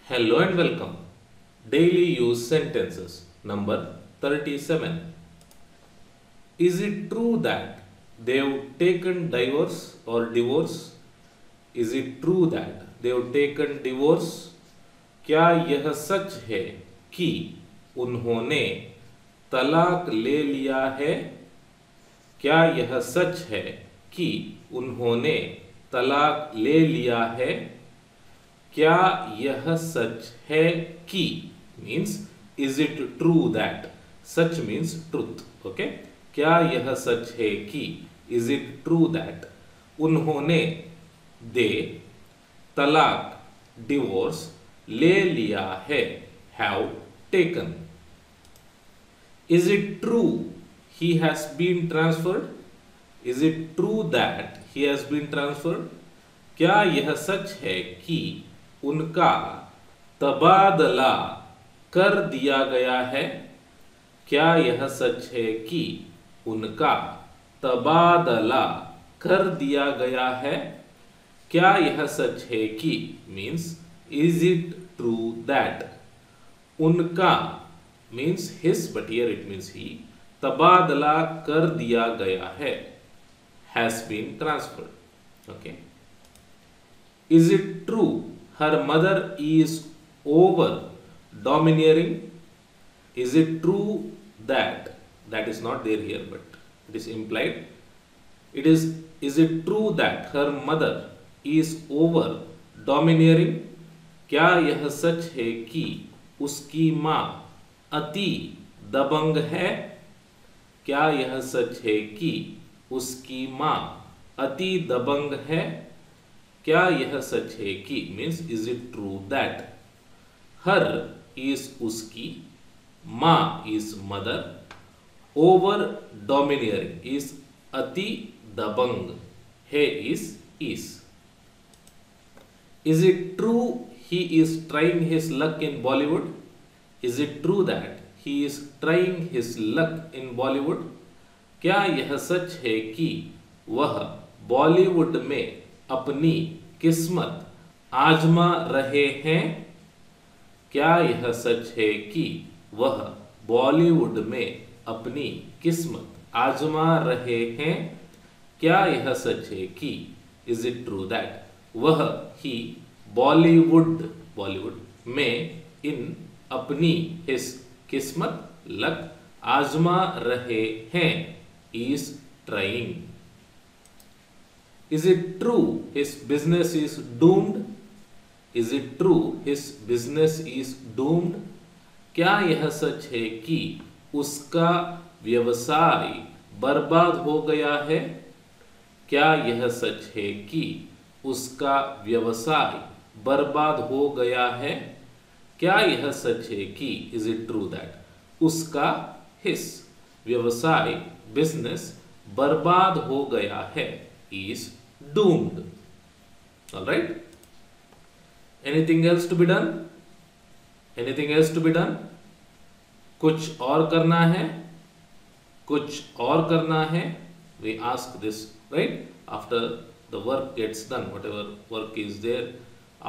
Hello and welcome. Daily use sentences. Number 37. Is it true that they've taken divorce or divorce? Is it true that they've taken divorce? क्या यह सच है कि उन्होंने तलाक ले लिया है? क्या यह सच है कि उन्होंने तलाक ले लिया है? क्या यह सच है कि means is it true that, such means truth, okay. क्या यह सच है कि इज इट ट्रू दैट उन्होंने दे तलाक डिवोर्स ले लिया है, have taken. Is it true he has been transferred? Is it true that he has been transferred? क्या यह सच है कि उनका तबादला कर दिया गया है? क्या यह सच है कि उनका तबादला कर दिया गया है? क्या यह सच है कि means is it true that उनका means his but here it means he तबादला कर दिया गया है, has been transferred, okay. Is it true her mother is over domineering? Is it true that is not there here but it is implied. Is it true that her mother is over domineering? क्या यह सच है कि उसकी माँ अति दबंग है? क्या यह सच है कि उसकी माँ अति दबंग है? क्या यह सच है कि means is it true that her is उसकी, माँ is mother, over domineering is अति दबंग, है is. Is it true he is trying his luck in Bollywood? Is it true that he is trying his luck in Bollywood? क्या यह सच है कि वह बॉलीवुड में अपनी किस्मत आजमा रहे हैं? क्या यह सच है कि वह बॉलीवुड में अपनी किस्मत आजमा रहे हैं? क्या यह सच है कि इज इट ट्रू दैट वह ही बॉलीवुड में इन अपनी हिज किस्मत लक आजमा रहे हैं, is trying. Is it true his business is doomed? Is it true his business is doomed? क्या यह सच है कि उसका व्यवसाय बर्बाद हो गया है? क्या यह सच है कि उसका व्यवसाय बर्बाद हो गया है? क्या यह सच है कि इज इट ट्रू दैट उसका हिस व्यवसाय बिजनेस बर्बाद हो गया है, is doomed. All right. Anything else to be done? Anything else to be done? कुछ और करना है? कुछ और करना है? We ask this, right? After the work gets done, whatever work is there,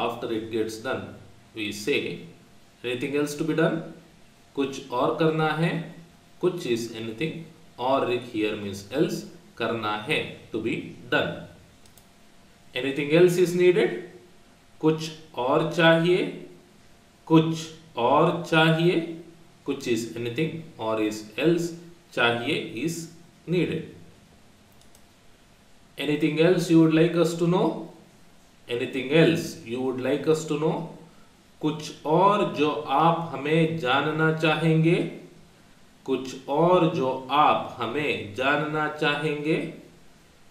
after it gets done, we say, anything else to be done? कुछ और करना है? कुछ is anything, or here means else. करना है, to be done. Anything else is needed? कुछ और चाहिए? कुछ और चाहिए? कुछ is anything or is else, चाहिए is needed. Anything else you would like us to know? Anything else you would like us to know? कुछ और जो आप हमें जानना चाहेंगे? कुछ और जो आप हमें जानना चाहेंगे?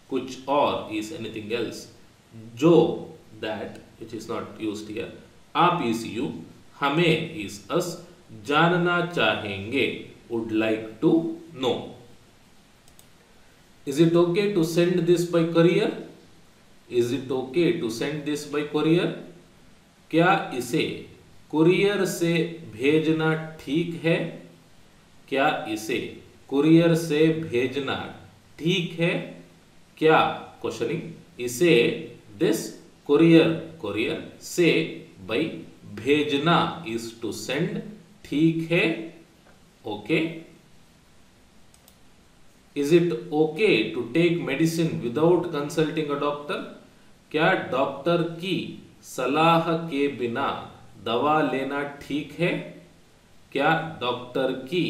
कुछ और is anything else, जो that which is not used here, आप is you, हमें is us, जानना चाहेंगे would like to know. Is it okay to send this by courier? Is it okay to send this by courier? क्या इसे courier से भेजना ठीक है? क्या इसे कुरियर से भेजना ठीक है? क्या क्वेश्चनिंग, इसे दिस कुरियर से by भेजना is to send, ठीक है, okay. Is it okay to take medicine without consulting a doctor? क्या डॉक्टर की सलाह के बिना दवा लेना ठीक है? क्या डॉक्टर की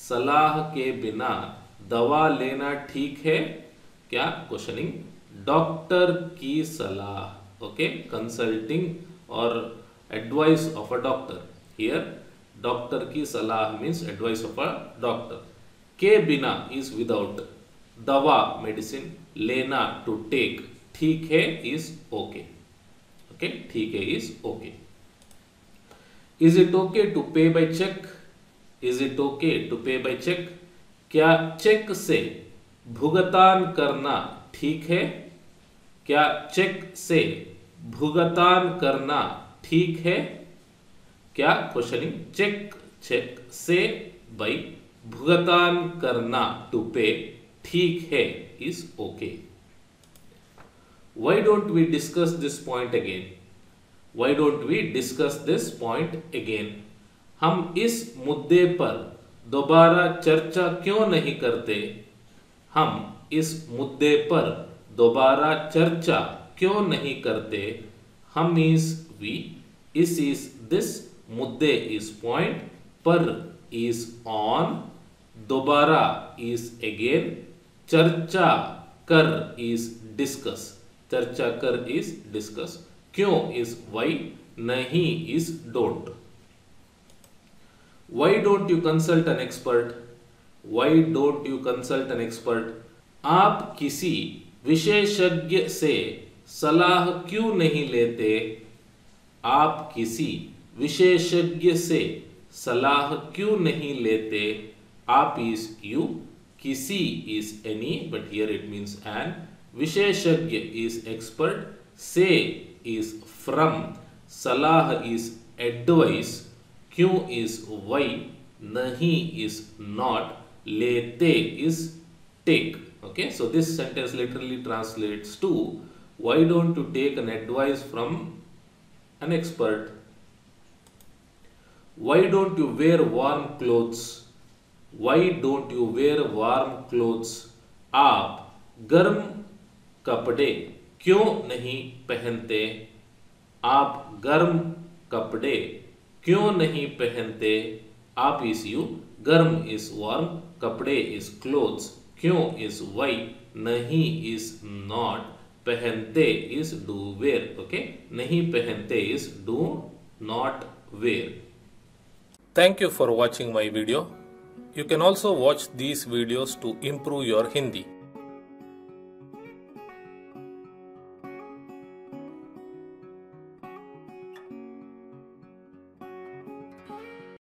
सलाह के बिना दवा लेना ठीक है? क्या क्वेश्चनिंग डॉक्टर की सलाह, ओके, कंसल्टिंग और advice of a doctor. Here doctor की सलाह means advice of a doctor. के बिना इज विदाउट, दवा मेडिसिन, लेना टू टेक, ठीक है इज ओके, ओके, ठीक है is okay. Is it okay to pay by cheque? Is it okay to pay by cheque? क्या चेक से भुगतान करना ठीक है? क्या चेक से भुगतान करना ठीक है? क्या क्वेश्चनिंग चेक, चेक से बाय भुगतान करना टू पे, ठीक है is okay. Why don't we discuss this point again? Why don't we discuss this point again? हम इस मुद्दे पर दोबारा चर्चा क्यों नहीं करते? हम इस मुद्दे पर दोबारा चर्चा क्यों नहीं करते? हम इस वी, इस इज दिस, मुद्दे इज पॉइंट, पर इज ऑन, दोबारा इज अगेन, चर्चा कर इज डिस्कस, चर्चा कर इज डिस्कस, क्यों इज वाई, नहीं is don't. Why don't you consult an expert? Why don't you consult an expert? आप किसी विशेषज्ञ से सलाह क्यों नहीं लेते? आप किसी विशेषज्ञ से सलाह क्यों नहीं लेते? आप इज यू, किसी is any, but here it means an, विशेषज्ञ इज एक्सपर्ट, से इज फ्रॉम, सलाह इज एडवाइस, क्यों इज वाई, नहीं इज नॉट, लेते is take. Okay, so this sentence literally translates to, why don't you take an advice from an expert? Why don't you wear warm clothes? Why don't you wear warm clothes? आप गर्म कपड़े क्यों नहीं पहनते? आप गर्म कपड़े क्यों नहीं पहनते? आप इज यू, गर्म इज वार्म, कपड़े इज क्लोथ्स, क्यों इज वाई, नहीं इज नॉट, पहनते इज डू वेयर. ओके, नहीं पहनते is do not wear. Thank you for watching my video. You can also watch these videos to improve your Hindi.